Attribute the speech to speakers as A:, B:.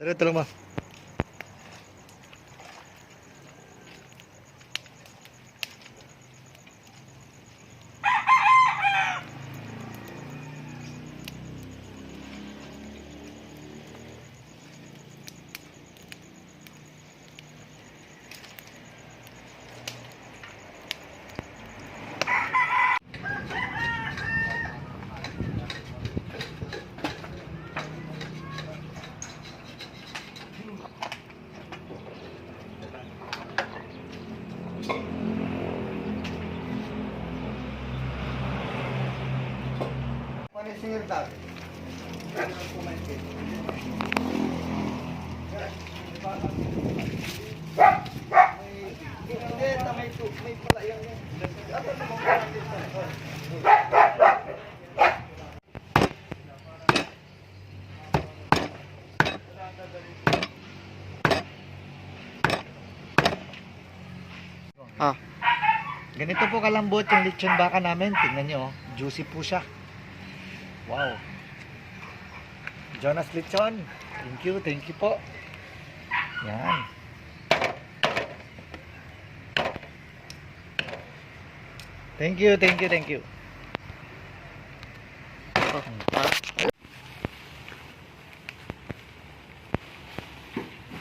A: Tara, tulong mo.
B: Singer dati. May pala yan. Ato na mga
A: Ganito po kalambot yung lechon baka namin. Tingnan nyo, oh. Juicy po siya. Wow. Jonas Lechon. Thank you po. Yan. Thank you.